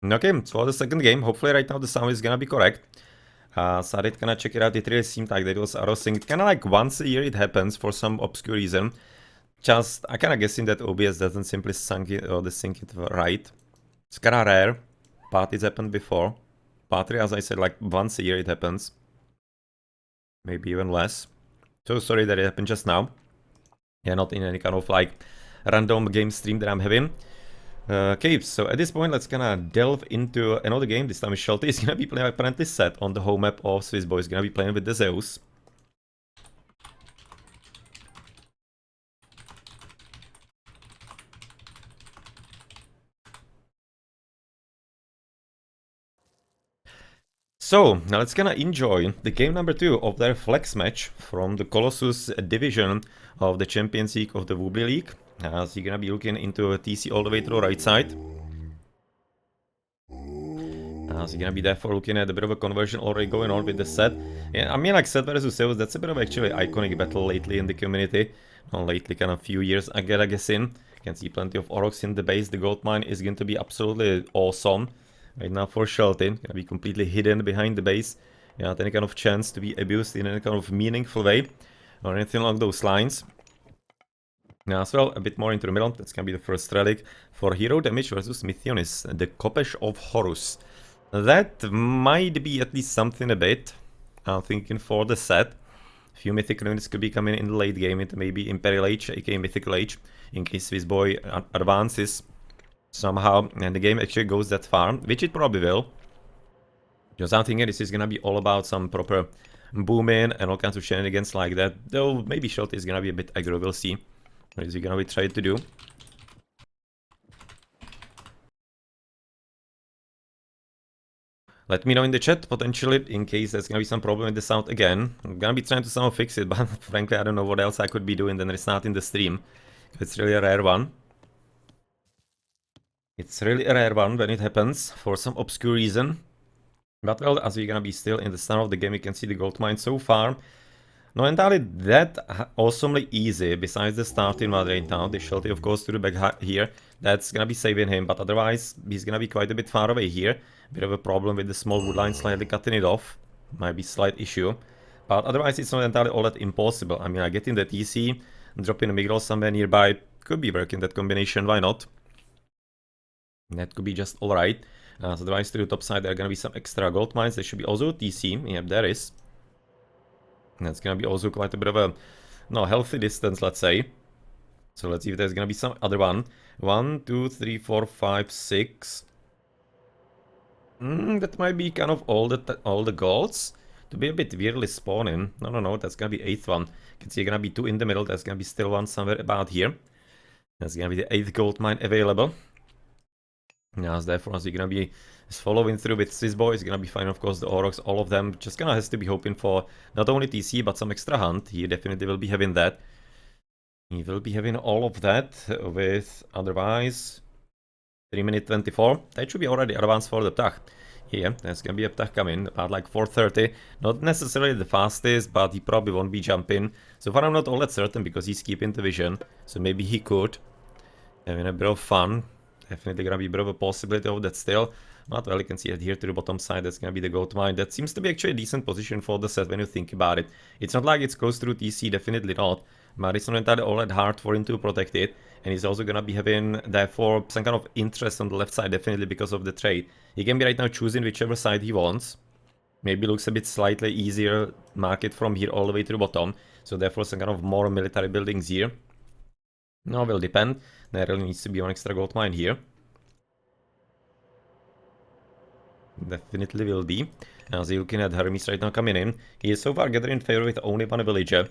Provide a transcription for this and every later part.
Okay, so for the second game, hopefully right now the sound is gonna be correct. So I did kinda check it out, it really seemed like that it was arrosing. Kinda like once a year it happens for some obscure reason. Just, I kinda guessing that OBS doesn't simply sync it right. It's kinda rare, but it's happened before. But as I said, like once a year it happens. Maybe even less. So sorry that it happened just now. Yeah, not in any kind of like random game stream that I'm having. Okay, so at this point, let's gonna delve into another game. This time Shelty is gonna be playing apparently set on the home map of Swissboy. Is gonna be playing with the Zeus. So, now let's gonna enjoy the game number 2 of their flex match from the Colossus division of the Champions League of the Voobly League. As you're gonna be looking into a TC all the way to the right side. So you're gonna be therefore looking at a bit of a conversion already going on with the set. Yeah, I mean, like set versus Zeus, that's a bit of actually iconic battle lately in the community. Not lately, kind of few years I guess in. You can see plenty of Oroks in the base. The gold mine is going to be absolutely awesome. Right now for Shelty, gonna be completely hidden behind the base. Yeah, not any kind of chance to be abused in any kind of meaningful way. Or anything along those lines. Now as well, a bit more into the middle, that's gonna be the first relic. For hero damage versus Mythionis, the Kopesh of Horus. That might be at least something a bit. I'm thinking for the set. Few mythical units could be coming in the late game into maybe Imperial Age, aka Mythical Age, in case Swissboy advances somehow and the game actually goes that far, which it probably will. Because I'm thinking this is gonna be all about some proper booming and all kinds of shenanigans like that. Though maybe Shelty is gonna be a bit aggro, we'll see. What is he gonna be trying to do? Let me know in the chat, potentially, in case there's gonna be some problem with the sound again. I'm gonna be trying to somehow fix it, but frankly, I don't know what else I could be doing than restarting the stream. It's really a rare one. It's really a rare one when it happens, for some obscure reason. But well, as we're gonna be still in the start of the game, you can see the gold mine so far. Not entirely that awesomely easy, besides the starting one right now. The Shelty, of course, to the back here. That's gonna be saving him, but otherwise, he's gonna be quite a bit far away here. Bit of a problem with the small wood line slightly cutting it off. Might be a slight issue. But otherwise, it's not entirely all that impossible. I mean, I get in the TC, dropping a Migral somewhere nearby. Could be working that combination, why not? That could be just alright. So otherwise, to the top side, there are gonna be some extra gold mines. There should be also TC. Yep, there is. That's gonna be also quite a bit of a healthy distance, let's say. So let's see if there's gonna be some other one. 1, 2, 3, 4, 5, 6. That might be kind of all the golds. To be a bit weirdly spawning. No, that's gonna be 8th one. You can see gonna be 2 in the middle. There's gonna be still one somewhere about here. That's gonna be the 8th gold mine available. Now, therefore, as you're gonna be following through with Swissboy, is gonna be fine, of course, the Oroks, all of them. Just kinda has to be hoping for not only TC, but some extra hunt. He definitely will be having that. He will be having all of that with, otherwise, 3 minute 24. That should be already advanced for the Ptach. Yeah, there's gonna be a Ptach coming, about like 4:30. Not necessarily the fastest, but he probably won't be jumping. So far, I'm not all that certain, because he's keeping the vision. So maybe he could. Having a bit of fun. Definitely gonna be a bit of a possibility of that still. But well, you can see it here to the bottom side, that's gonna be the gold mine. That seems to be actually a decent position for the set when you think about it. It's not like it's close through TC, definitely not. But it's not entirely all that hard for him to protect it. And he's also gonna be having, therefore, some kind of interest on the left side, definitely because of the trade. He can be right now choosing whichever side he wants. Maybe looks a bit slightly easier market from here all the way to the bottom. So therefore some kind of more military buildings here. No, will depend. There really needs to be one extra gold mine here. Definitely will be. As you're looking at Hermes right now coming in. He is so far gathering favor with only one villager.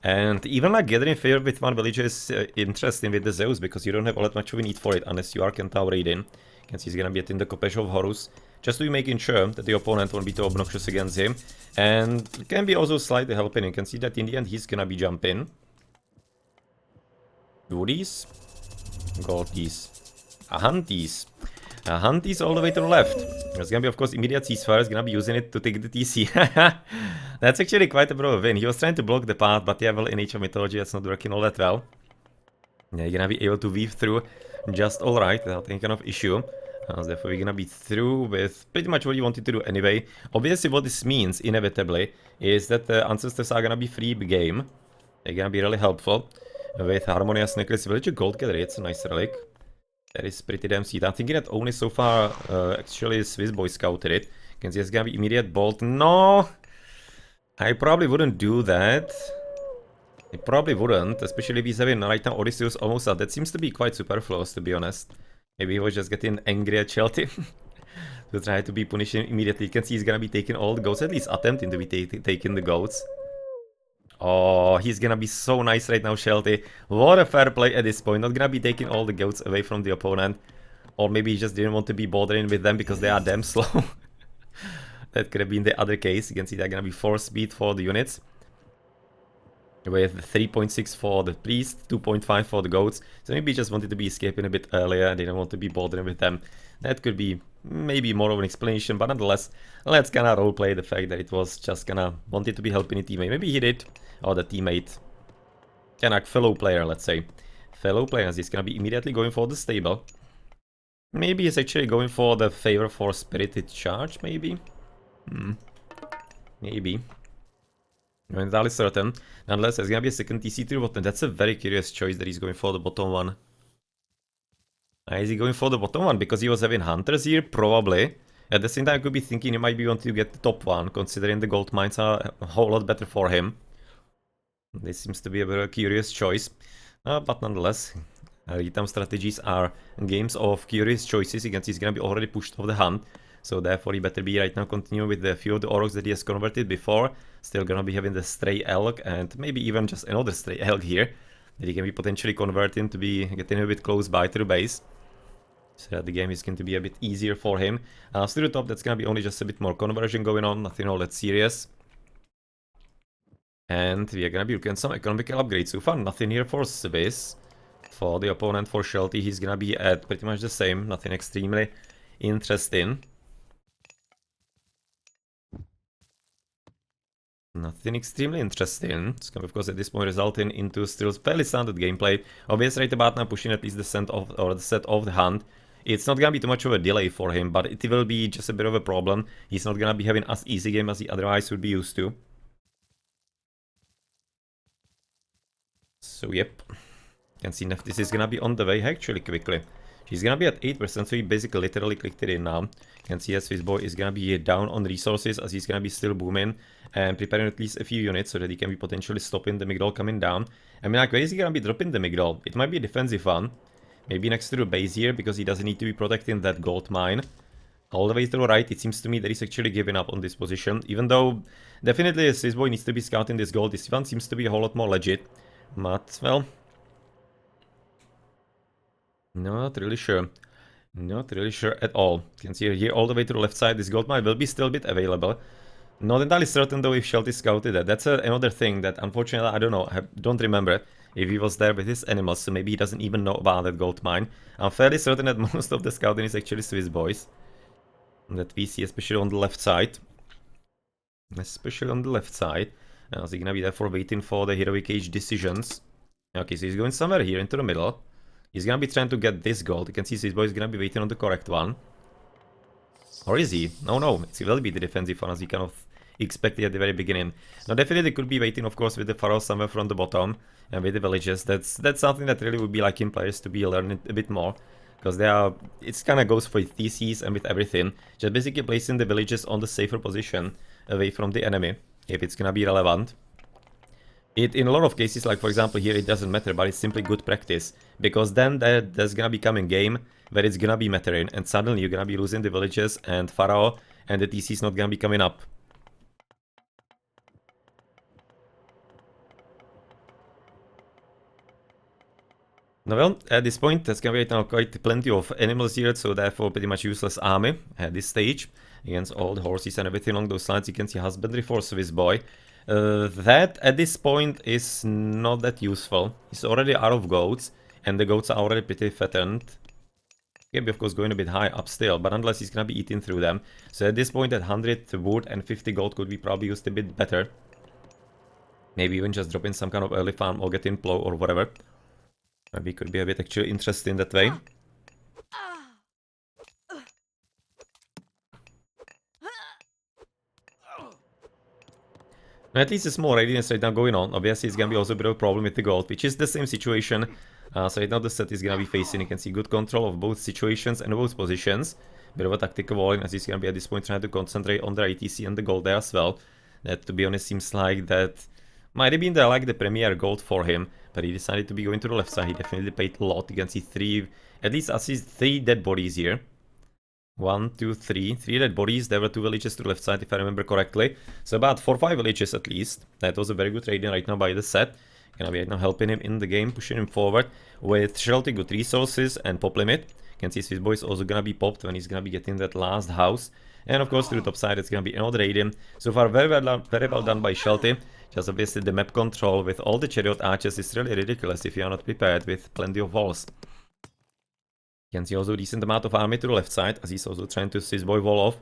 And even like gathering favor with one villager is interesting with the Zeus, because you don't have all that much of a need for it unless you are Centaur raiding. You can see he's gonna be in the Kopesh of Horus. Just to be making sure that the opponent won't be too obnoxious against him. And can be also slightly helping. You can see that in the end he's gonna be jumping. Do these? Gold these. Hunt these. Hunt these all the way to the left. There's gonna be, of course, immediate ceasefire. He's gonna be using it to take the TC. That's actually quite a bit of a win. He was trying to block the path, but yeah, well, in Age of Mythology, that's not working all that well. Yeah, you're gonna be able to weave through just alright without any kind of issue. Therefore we're gonna be through with pretty much what you wanted to do anyway. Obviously what this means, inevitably, is that the ancestors are gonna be free game. They're gonna be really helpful. With Harmonious Necklace, Villager Gold Gallery, it's a nice relic. That is pretty damn sweet. I'm thinking that only so far, actually Swissboy scouted it. You can see it's gonna be immediate bolt. No! I probably wouldn't do that. I probably wouldn't, especially if he's having right now Odysseus almost out. That seems to be quite superfluous, to be honest. Maybe he was just getting angry at Shelty. To try to be punishing immediately. You can see he's gonna be taking all the goats, at least attempting to be taking the goats. Oh, he's gonna be so nice right now, Shelty. What a fair play at this point. Not gonna be taking all the goats away from the opponent. Or maybe he just didn't want to be bothering with them because they are damn slow. That could have been the other case. You can see they're gonna be 4 speed for the units. With 3.6 for the priest, 2.5 for the goats. So maybe he just wanted to be escaping a bit earlier. Didn't want to be bothering with them. That could be maybe more of an explanation, but nonetheless, let's kinda roleplay the fact that it was just kinda wanted to be helping a teammate. Maybe he did. Or the teammate. Kinda fellow player, let's say. Fellow players, he's gonna be immediately going for the stable. Maybe he's actually going for the favor for spirited charge, maybe? Maybe. I'm not entirely certain. Nonetheless, there's gonna be a second TC to the bottom. That's a very curious choice that he's going for the bottom one. Why is he going for the bottom one? Because he was having hunters here? Probably. At the same time, I could be thinking he might be wanting to get the top one, considering the gold mines are a whole lot better for him. This seems to be a very curious choice. But nonetheless, real-time strategies are games of curious choices. You can see he's gonna be already pushed off the hunt. So therefore he better be right now continuing with the few of the orcs that he has converted before. Still gonna be having the stray elk and maybe even just another stray elk here. That he can be potentially converting to be getting a bit close by to the base. So that the game is going to be a bit easier for him. To the top, that's gonna be only just a bit more conversion going on, nothing all that serious. And we are gonna be looking at some economical upgrades. So far, nothing here for Swiss. For the opponent, for Shelty, he's gonna be at pretty much the same. Nothing extremely interesting. Nothing extremely interesting. It's gonna, of course, at this point resulting into still fairly standard gameplay. Obviously, right about now, pushing at least the set of the hunt. It's not gonna be too much of a delay for him, but it will be just a bit of a problem. He's not gonna be having as easy game as he otherwise would be used to. So yep, you can see Neftis is gonna be on the way actually quickly. She's gonna be at 8%, so he basically literally clicked it in now. You can see as Swissboy is gonna be down on resources as he's gonna be still booming and preparing at least a few units so that he can be potentially stopping the Migdol coming down. I mean, like, where is he gonna be dropping the Migdol? It might be a defensive one. Maybe next to the base here because he doesn't need to be protecting that gold mine. All the way to the right, it seems to me that he's actually giving up on this position. Even though definitely Swissboy needs to be scouting this gold, this one seems to be a whole lot more legit. But, well, not really sure. Not really sure at all. You can see here all the way to the left side, this gold mine will be still a bit available. Not entirely certain though if Shelty scouted that. That's another thing that unfortunately I don't know. I don't remember if he was there with his animals, so maybe he doesn't even know about that gold mine. I'm fairly certain that most of the scouting is actually Swissboys. That we see, especially on the left side. Especially on the left side. Is he gonna be therefore waiting for the heroic age decisions? Okay, so he's going somewhere here into the middle. He's gonna be trying to get this gold. You can see Swissboy is gonna be waiting on the correct one. Or is he? No, no, it will be the defensive one as he kind of expected at the very beginning. Now definitely could be waiting, of course, with the pharaoh somewhere from the bottom and with the villages. That's something that really would be liking players to be learning a bit more. Because they are, it kind of goes for TCs and with everything. Just basically placing the villages on the safer position away from the enemy, if it's gonna be relevant. In a lot of cases, like for example here, it doesn't matter, but it's simply good practice. Because then there's gonna become a game where it's gonna be mattering, and suddenly you're gonna be losing the villages and pharaoh, and the TC is not gonna be coming up. Now well, at this point, there's gonna be right now quite plenty of animals here, so therefore pretty much useless army at this stage. Against all the horses and everything along those lines, you can see husbandry for Swissboy. That at this point is not that useful. He's already out of goats, and the goats are already pretty fattened. He'll be of course going a bit high up still, but unless he's gonna be eating through them. So at this point, that 100 wood and 50 gold could be probably used a bit better. Maybe even just dropping some kind of early farm or getting plow or whatever. Maybe could be a bit actually interesting that way. At least a small readiness right now going on. Obviously, it's gonna be also a bit of a problem with the gold, which is the same situation. So right now the set is gonna be facing, you can see good control of both situations and both positions. Bit of a tactical walling as he's gonna be at this point trying to concentrate on the ATC and the gold there as well. That, to be honest, seems like that might have been the premier gold for him, but he decided to be going to the left side. He definitely paid a lot. You can see at least three dead bodies here. 1, 2, 3. 3 dead bodies. There were 2 villages to the left side, if I remember correctly. So about 4 or 5 villages at least. That was a very good raiding right now by the set. Gonna be right now helping him in the game, pushing him forward with Shelty, good resources and pop limit. You can see Swissboy is also gonna be popped when he's gonna be getting that last house. And of course to the top side it's gonna be another raiding. So far very well done by Shelty. Just obviously the map control with all the chariot archers is really ridiculous if you are not prepared with plenty of walls. You can see also a decent amount of army to the left side, as he's also trying to Swissboy wall off.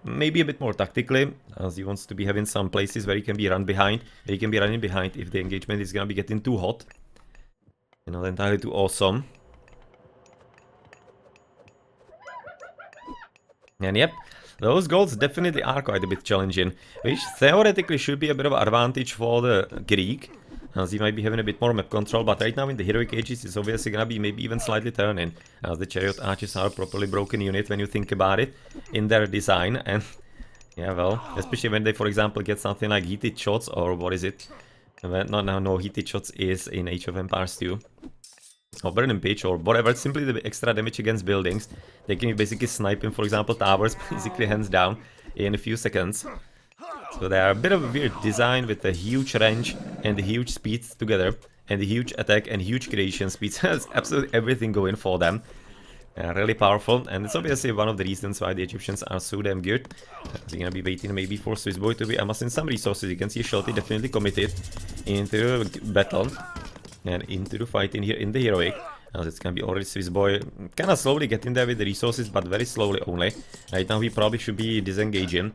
Maybe a bit more tactically, as he wants to be having some places where he can be running behind if the engagement is gonna be getting too hot. And not entirely too awesome. And yep, those golds definitely are quite a bit challenging, which theoretically should be a bit of an advantage for the Greek, as he might be having a bit more map control, but right now in the heroic ages it's obviously gonna be maybe even slightly turning, as the chariot archers are a properly broken unit when you think about it in their design. And yeah, well, especially when they, for example, get something like heated shots, or what is it? No, heated shots is in Age of Empires 2. Or burning pitch or whatever, simply the extra damage against buildings. They can be basically sniping, for example, towers, basically hands down in a few seconds. So they are a bit of a weird design with a huge range and the huge speeds together, and the huge attack and huge creation speeds. Has absolutely everything going for them. Really powerful, and it's obviously one of the reasons why the Egyptians are so damn good. So you're gonna be waiting maybe for Swissboy to be amassing some resources. You can see Shelty definitely committed into the battle and into the fight in here in the heroic. As it's gonna be already Swissboy kinda slowly getting there with the resources, but very slowly only. Right now he probably should be disengaging.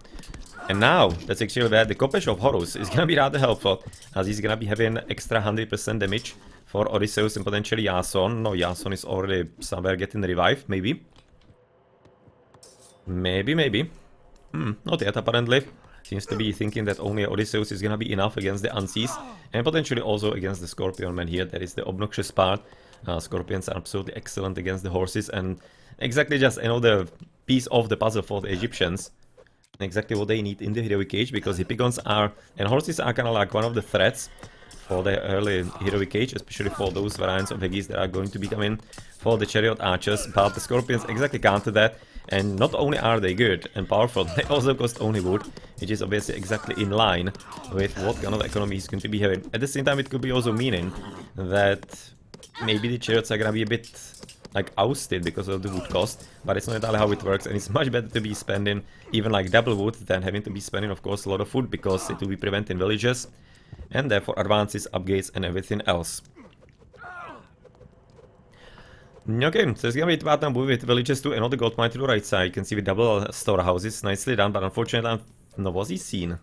And now, that's actually where the Kopesh of Horus is gonna be rather helpful, as he's gonna be having extra 100% damage for Odysseus and potentially Jason. No, Jason is already somewhere getting revived, maybe. Maybe. Not yet, apparently. Seems to be thinking that only Odysseus is gonna be enough against the Ansis, and potentially also against the Scorpion Man here. That is the obnoxious part. Scorpions are absolutely excellent against the horses, and exactly just another piece of the puzzle for the Egyptians. Exactly what they need in the heroic age, because Hippigons are, and horses are kind of like one of the threats for the early heroic age, especially for those variants of Hagis that are going to be coming for the chariot archers. But the Scorpions exactly counter that, and not only are they good and powerful, they also cost only wood, which is obviously exactly in line with what kind of economy he's going to be having. At the same time, it could be also meaning that maybe the chariots are gonna be a bit like ousted because of the wood cost, but it's not entirely how it works, and it's much better to be spending even like double wood than having to be spending, of course, a lot of food, because it will be preventing villages and therefore advances, upgrades and everything else. Okay, so it's gonna be about time with villages to another gold mine to the right side. You can see the double storehouses, nicely done, but unfortunately, no, was he seen?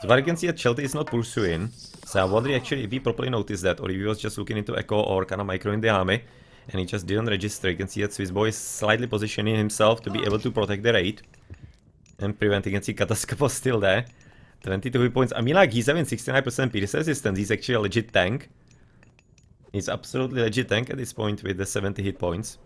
So far you can see that Shelty is not pursuing, so I wonder actually if he properly noticed that, or if he was just looking into echo or kind of micro in the army, and he just didn't register. You can see that Swissboy is slightly positioning himself to be able to protect the raid and prevent. You can see Kataskop still there. 22 hit points. I mean, like, he's having 69% pierce resistance. He's actually a legit tank. He's absolutely legit tank at this point with the 70 hit points.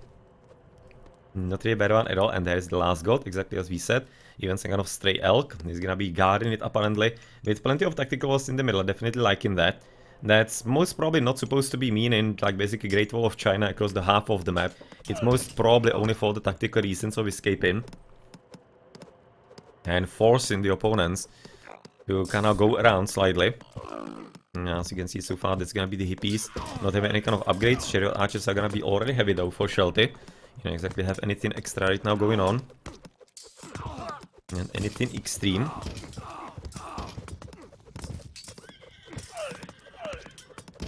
Not really bad one at all. And there's the last god, exactly as we said. Even some kind of stray elk. He's gonna be guarding it apparently, with plenty of tactical walls in the middle. Definitely liking that. That's most probably not supposed to be meaning like basically Great Wall of China across the half of the map. It's most probably only for the tactical reasons of escaping and forcing the opponents to kind of go around slightly. As you can see so far, that's gonna be the hippies not having any kind of upgrades. Chariot archers are gonna be already heavy though for Shelty. You don't exactly have anything extra right now going on, and anything extreme.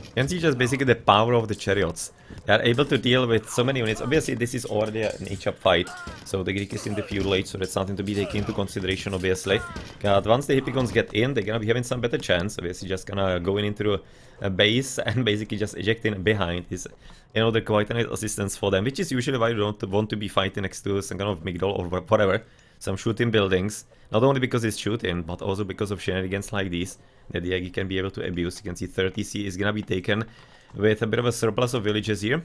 You can see just basically the power of the chariots. They are able to deal with so many units. Obviously, this is already an H-up fight, so the Greek is in the feudal age, so that's something to be taken into consideration, obviously. But once the Hippigons get in, they're gonna be having some better chance. Obviously, just gonna going into a base and basically just ejecting behind is another quite a nice assistance for them, which is usually why you don't want to be fighting next to some kind of Migdol or whatever. some shooting buildings. Not only because it's shooting, but also because of shenanigans like these that the Yagi can be able to abuse. You can see 30C is gonna be taken with a bit of a surplus of villages here.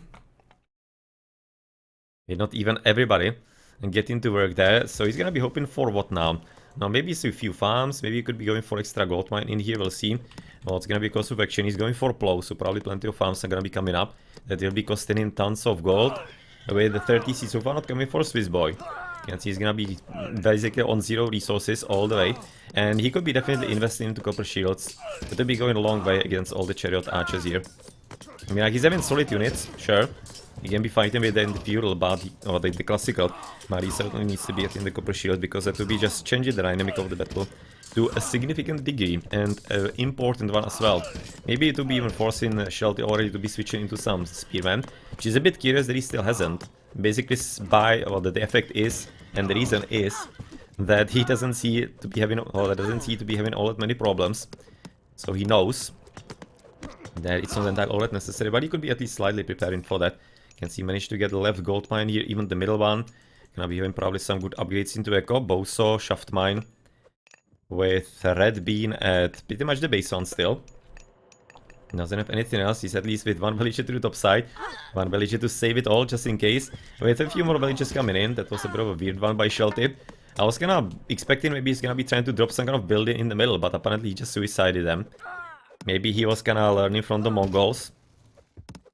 With not even everybody getting to work there. So he's gonna be hoping for what now? Now maybe it's a few farms, maybe he could be going for extra gold mine in here, we'll see. Well, it's gonna be cost of action, he's going for plow, so probably plenty of farms are gonna be coming up. That will be costing him tons of gold. With the 30C so far not coming for Swissboy. You can see he's gonna be basically on 0 resources all the way. And he could be definitely investing into copper shields. But he'll be going a long way against all the chariot archers here. I mean, like, he's having solid units, sure. He can be fighting with them in the feudal, but or the classical, but he certainly needs to be in the copper shield because that will be just changing the dynamic of the battle to a significant degree, and an important one as well. Maybe it will be even forcing Shelty already to be switching into some spearmen, which is a bit curious that he still hasn't. Basically, the effect is, and the reason is, that he doesn't see to be having, or doesn't see to be having all that many problems. So he knows that it's not entirely all that necessary, but he could be at least slightly preparing for that. You can see he managed to get the left gold mine here, even the middle one. Gonna be having probably some good upgrades into Echo, Boso, shaft mine. With red bean at pretty much the base one still. Doesn't have anything else, he's at least with one villager to the top side. One villager to save it all, just in case. With a few more villagers coming in, that was a bit of a weird one by Shelty. I was kinda expecting maybe he's gonna be trying to drop some kind of building in the middle, but apparently he just suicided them. Maybe he was kinda learning from the Mongols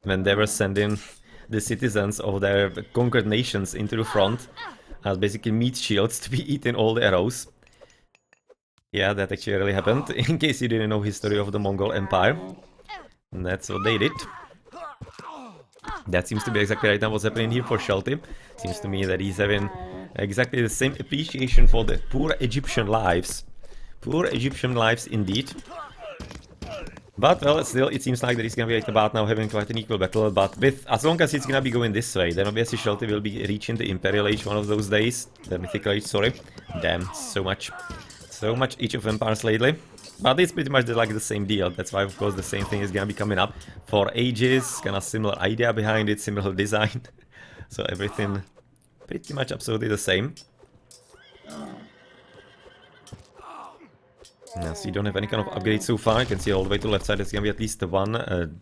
when they were sending the citizens of their conquered nations into the front as basically meat shields to be eating all the arrows. Yeah, that actually really happened, in case you didn't know history of the Mongol Empire. And that's what they did. That seems to be exactly right now what's happening here for Shelty. Seems to me that he's having exactly the same appreciation for the poor Egyptian lives. Poor Egyptian lives indeed. But, well, still, it seems like that he's gonna be right about now having quite an equal battle, but with, as long as it's gonna be going this way, then obviously Shelty will be reaching the Imperial Age one of those days. The Mythical Age, sorry. Damn, so much Age of Empires lately. But it's pretty much like the same deal, that's why of course the same thing is gonna be coming up for ages, kinda similar idea behind it, similar design. So everything pretty much absolutely the same. Yeah, so you don't have any kind of upgrade so far. You can see all the way to the left side there's gonna be at least one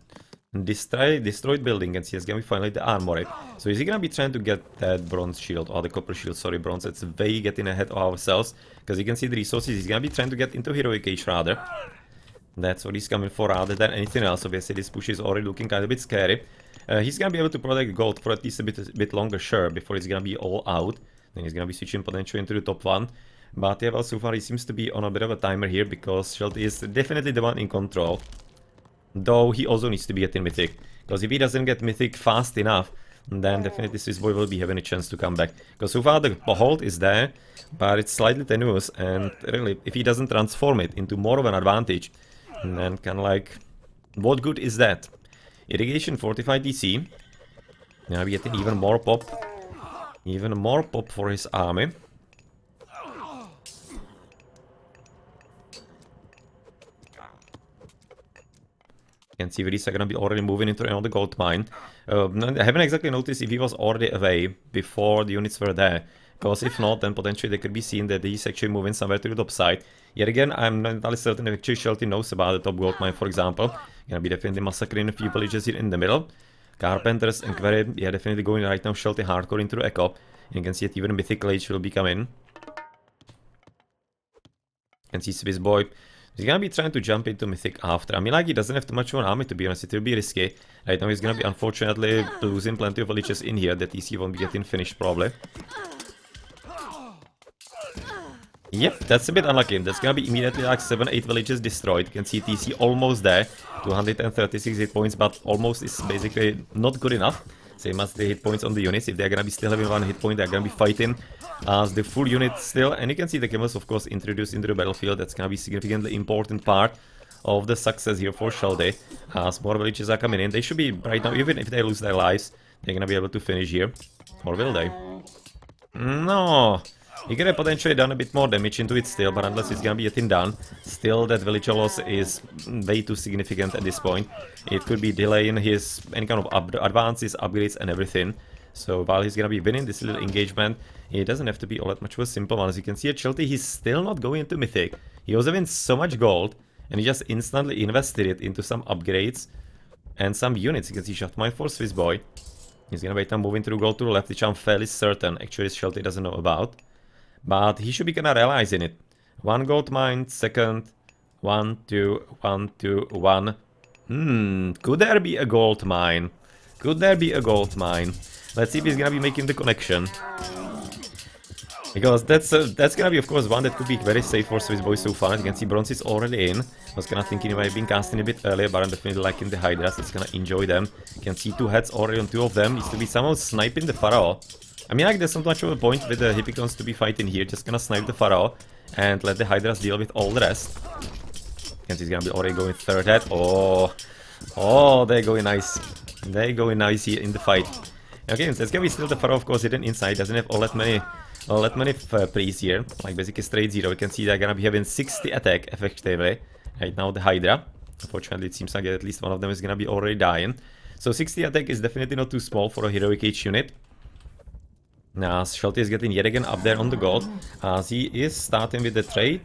destroyed building. You can see it's gonna be finally the armory. So is he gonna be trying to get that bronze shield, or the copper shield, sorry, bronze, it's way getting ahead of ourselves. Because you can see the resources, he's gonna be trying to get into heroic age rather. That's what he's coming for rather than anything else. Obviously this push is already looking kind of a bit scary. He's gonna be able to protect gold for at least a bit longer, sure, before it's gonna be all out. Then he's gonna be switching potentially into the top one. But yeah, well, so far he seems to be on a bit of a timer here, because Shelty is definitely the one in control. Though he also needs to be getting Mythic, because if he doesn't get Mythic fast enough, then definitely Swissboy will be having a chance to come back. Because so far the hold is there, but it's slightly tenuous, and really, if he doesn't transform it into more of an advantage, then kind of like, what good is that? Irrigation fortified DC. Now we're getting even more pop for his army. You can see these are gonna be already moving into another gold mine. I haven't exactly noticed if he was already away before the units were there. Because if not, then potentially they could be seen that he's actually moving somewhere to the top side. Yet again, I'm not entirely certain if actually Shelty knows about the top gold mine, for example. Gonna be definitely massacring a few villages here in the middle. Carpenters and Quarry, yeah, definitely going right now Shelty hardcore into the Echo. And you can see that even Mythical Age will be coming. You can see Swissboy. He's gonna be trying to jump into Mythic after. I mean, like, he doesn't have too much of an army, to be honest. It will be risky. Right now he's gonna be, unfortunately, losing plenty of villages in here. The TC won't be getting finished, probably. Yep, that's a bit unlucky. That's gonna be immediately like 7-8 villages destroyed. You can see TC almost there. 236 hit points, but almost is basically not good enough. Same as the hit points on the units. If they're gonna be still having one hit point, they're gonna be fighting as the full unit still. And you can see the camels, of course, introduced into the battlefield. That's gonna be significantly important part of the success here for Shelty. As more villages are coming in, they should be, right now, even if they lose their lives, they're gonna be able to finish here. Or will they? No! He could have potentially done a bit more damage into it still, but unless it's gonna be getting done, still that villager loss is way too significant at this point. It could be delaying his any kind of advances, upgrades and everything. So while he's gonna be winning this little engagement, it doesn't have to be all that much of a simple one. As you can see at Shelty, he's still not going into Mythic. He also wins so much gold, and he just instantly invested it into some upgrades and some units. You can see shot mine for Swissboy. He's gonna wait and moving through gold to the left, which I'm fairly certain actually Shelty doesn't know about. But he should be gonna realizing it. 1 gold mine, second. 1, 2, 1, 2, 1. Could there be a gold mine? Could there be a gold mine? Let's see if he's gonna be making the connection. Because that's gonna be, of course, one that could be very safe for Swissboy so far. As you can see, bronze is already in. I was kinda thinking he might have been casting a bit earlier, but I'm definitely liking the Hydras. Let's gonna enjoy them. You can see 2 heads already on 2 of them. Needs to be somehow sniping the Pharaoh. I mean, like, there's not much of a point with the Hippicons to be fighting here. Just gonna snipe the Pharaoh and let the Hydras deal with all the rest. You can see he's gonna be already going 3rd head. Oh, they're going nice. They're going nice here in the fight. Okay, so it's gonna be still the Pharaoh, of course, hidden inside. Doesn't have all that many priests here. Like, basically straight 0. You can see they're gonna be having 60 attack, effectively. Right now, the Hydra. Unfortunately, it seems like at least one of them is gonna be already dying. So 60 attack is definitely not too small for a Heroic Age unit. Now, Shelty is getting yet again up there on the gold. As he is starting with the trade.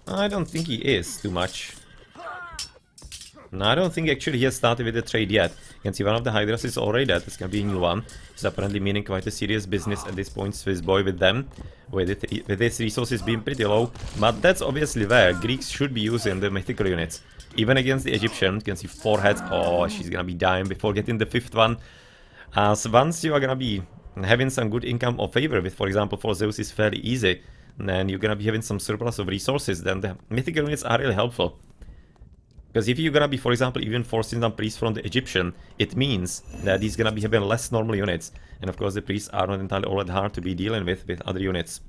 I don't think he is too much. No, I don't think actually he has started with the trade yet. You can see one of the Hydras is already dead. It's gonna be a new one. It's apparently meaning quite a serious business at this point, Swissboy, with them. With his resources being pretty low. But that's obviously where Greeks should be using the mythical units. Even against the Egyptians, you can see 4 heads. Oh, she's gonna be dying before getting the 5th one. As once you are gonna be having some good income or favor with, for example, for Zeus is fairly easy, and you're gonna be having some surplus of resources, then the mythical units are really helpful. Because if you're gonna be, for example, even forcing some priests from the Egyptian, it means that he's gonna be having less normal units. And of course the priests are not entirely all that hard to be dealing with other units.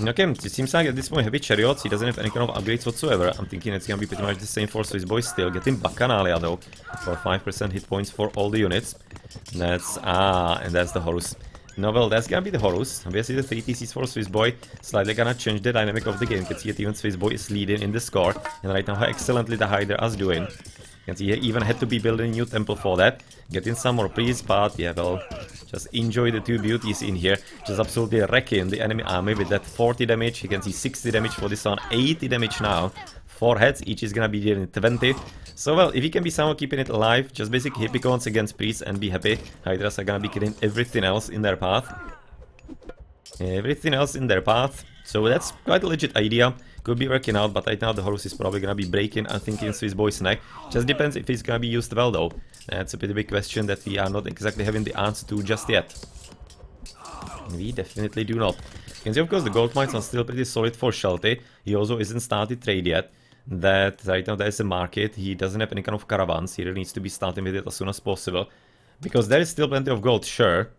Okay, it seems like at this point heavy chariots, he doesn't have any kind of upgrades whatsoever. I'm thinking it's gonna be pretty much the same for Swissboy still. Getting Bacchanalia though, for 5% hit points for all the units. And that's the Horus. No, well, that's gonna be the Horus. Obviously the 3 TCs for Swissboy slightly gonna change the dynamic of the game. You can see that even Swissboy is leading in the score. And right now how excellently the Hydra is doing. You can see he even had to be building a new temple for that. Getting some more priests, but yeah, well, just enjoy the 2 beauties in here. Just absolutely wrecking the enemy army with that 40 damage. You can see 60 damage for this one, 80 damage now. 4 heads, each is gonna be dealing 20. So well, if you can be somehow keeping it alive, just basic Hippicons against priests and be happy. Hydras are gonna be killing everything else in their path. Everything else in their path. So that's quite a legit idea. Could be working out, but right now the Horus is probably gonna be breaking, I think, in Swissboy's neck. Just depends if it's gonna be used well though. That's a pretty big question that we are not exactly having the answer to just yet. We definitely do not. You can see, of course, the gold mines are still pretty solid for Shelty. He also isn't started trade yet. That right now there is a market. He doesn't have any kind of caravans. He really needs to be starting with it as soon as possible. Because there is still plenty of gold, sure.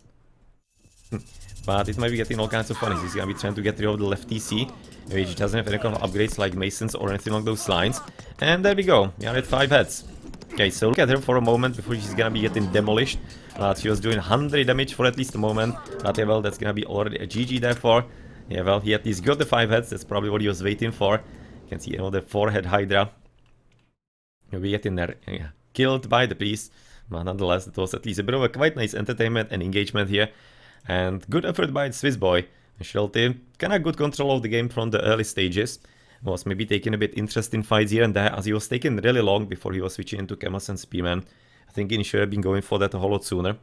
But it might be getting all kinds of funny. He's gonna be trying to get rid of the left TC, which doesn't have any kind of upgrades like Masons or anything along those lines. And there we go. We are at 5 heads. Okay, so look at her for a moment before she's gonna be getting demolished. She was doing 100 damage for at least a moment. But yeah, well, that's gonna be already a GG therefore. Yeah, well, he at least got the 5 heads. That's probably what he was waiting for. You can see another 4-head Hydra. He'll be getting there, killed by the priest. But nonetheless, it was at least a bit of a quite nice entertainment and engagement here. And good effort by Swissboy. Shelty, kinda good control of the game from the early stages. Was maybe taking a bit interesting fights here and there, as he was taking really long before he was switching into Chemas and Spearman. I think he should have been going for that a whole lot sooner.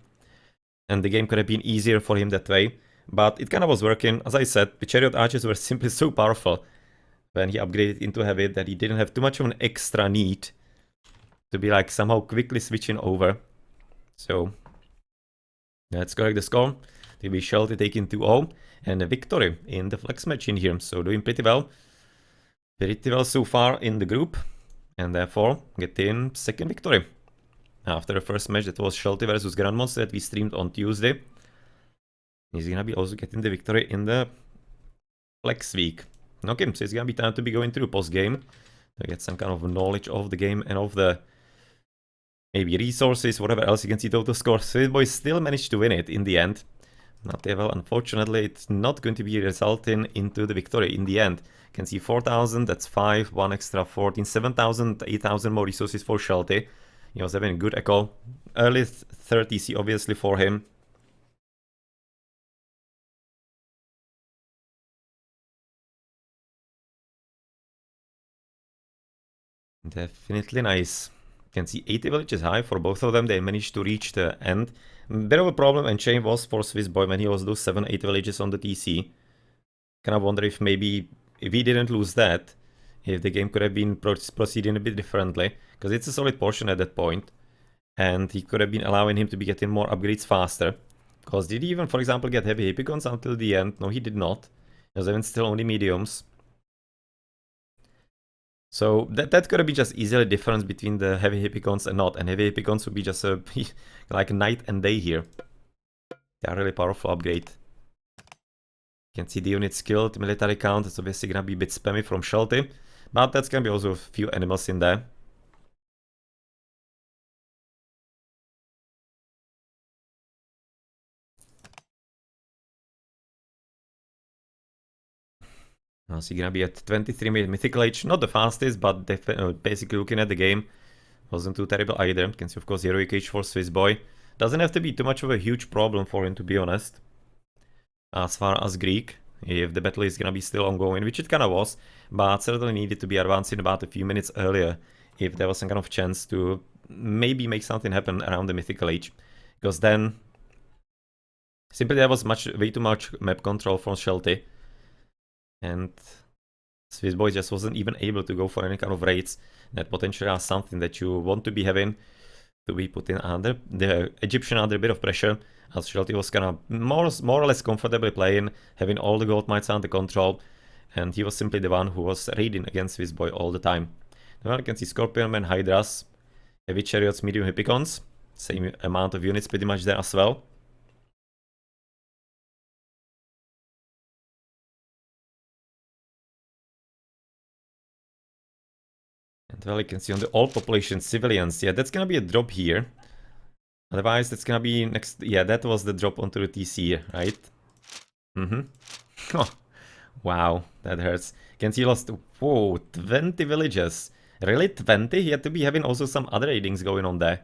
And the game could have been easier for him that way. But it kinda was working. As I said, the Chariot Archers were simply so powerful when he upgraded into Heavy that he didn't have too much of an extra need to be like somehow quickly switching over. So let's correct the score. To be Shelty taking 2-0 and a victory in the flex match in here. So doing pretty well. Pretty well so far in the group. And therefore getting second victory. After the first match that was Shelty versus Grand Monster that we streamed on Tuesday. He's gonna be also getting the victory in the flex week. Okay, so it's gonna be time to be going through post game. To get some kind of knowledge of the game and of the maybe resources, whatever else. You can see total score. Swissboy still managed to win it in the end. Not well, unfortunately, it's not going to be resulting into the victory in the end. You can see 4,000, that's 5, 1 extra 14, 7,000, 8,000 more resources for Shelty. He was having a good echo. Early 30C obviously for him. Definitely nice. You can see 80 villages high for both of them. They managed to reach the end. Bit of a problem and chain was for Swissboy when he was those 7-8 villages on the TC. Kind of wonder if maybe, if he didn't lose that, if the game could have been proceeding a bit differently. Because it's a solid portion at that point. And he could have been allowing him to be getting more upgrades faster. Because did he even, for example, get heavy Hippicons until the end? No, he did not. He was even still only mediums. So that could have been just easily the difference between the heavy Hippicons and not. And heavy Hippicons would be just a, like night and day here. They are really powerful upgrade. You can see the unit skilled, military count. It's obviously gonna be a bit spammy from Shelty. But that's gonna be also a few animals in there. Now so you're gonna be at 23 mythical age. Not the fastest, but basically looking at the game, wasn't too terrible either. You can see, of course, heroic age for Swissboy. Doesn't have to be too much of a huge problem for him, to be honest. As far as Greek, if the battle is gonna be still ongoing, which it kinda was, but certainly needed to be advancing about a few minutes earlier if there was some kind of chance to maybe make something happen around the mythical age. Because then, simply there was way too much map control from Shelty. And Swissboy just wasn't even able to go for any kind of raids that potentially are something that you want to be having to be putting under the Egyptian under a bit of pressure, as Shelty was kind of more or less comfortably playing, having all the gold mites under control, and he was simply the one who was raiding against Swissboy all the time. Well, you can see Scorpion Man, Hydras, heavy chariots, medium Hippicons, same amount of units pretty much there as well. And well, you can see on the all population civilians, yeah, that's gonna be a drop here. Otherwise, that's gonna be next, yeah, that was the drop onto the TC, right? Oh, wow, that hurts. You can see he lost, whoa, 20 villages. Really, 20? He had to be having also some other raidings going on there.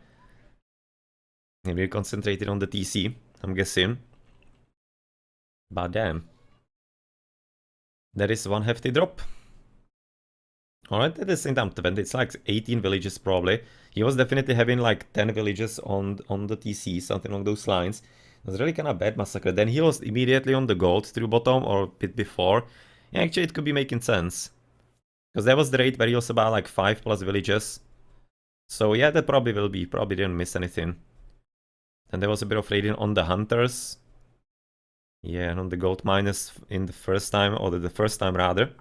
Maybe concentrated on the TC, I'm guessing. But damn. That is one hefty drop. Alright, at the same time, 20, it's like 18 villages probably. He was definitely having like 10 villages on the TC, something along those lines. It was really kind of bad massacre. Then he lost immediately on the gold through bottom or a bit before. Yeah, actually it could be making sense. Because there was the raid where he was about like 5+ villages. So yeah, that probably will be, probably didn't miss anything. Then there was a bit of raiding on the hunters. Yeah, and on the gold miners in the first time, or the first time rather.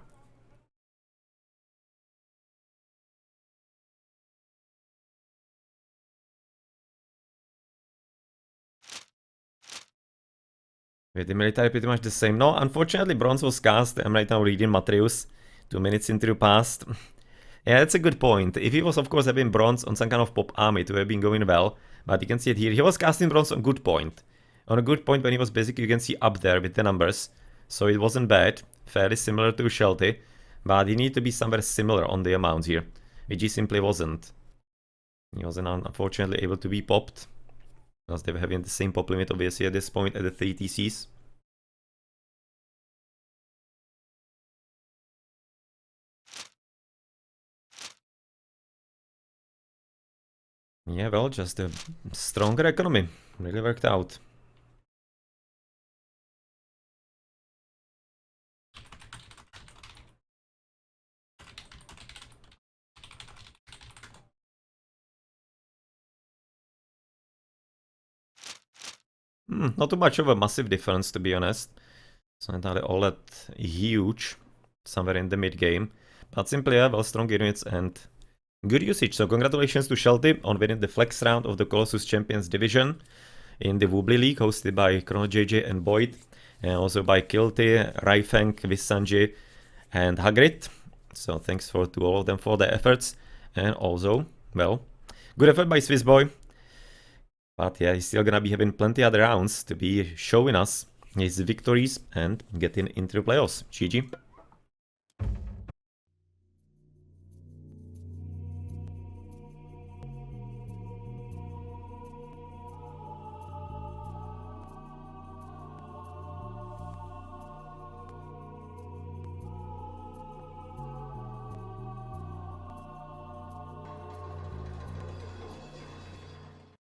With the military pretty much the same. No, unfortunately bronze was cast. I'm right now reading Matreus 2 minutes into the past. Yeah, that's a good point. If he was of course having bronze on some kind of pop army, it would have been going well. But you can see it here. He was casting bronze on good point. On a good point when he was basically, you can see up there with the numbers. So it wasn't bad. Fairly similar to Shelty. But he needed to be somewhere similar on the amount here. Which he simply wasn't. He wasn't unfortunately able to be popped. Because they were having the same pop limit obviously at this point at the 3 TCs. Yeah, well, just a stronger economy. Really worked out. Not too much of a massive difference, to be honest. It's not entirely all that huge, somewhere in the mid-game. But simply, yeah, well, strong units and good usage. So congratulations to Shelty on winning the flex round of the Colossus Champions Division in the Voobly League, hosted by ChronoJJ and Boit, and also by Kilt, RyFang, Vissanji, and Hagrit. So thanks to all of them for their efforts. And also, well, good effort by Swissboy. But yeah, he's still gonna be having plenty other rounds to be showing us his victories and getting into the playoffs. GG.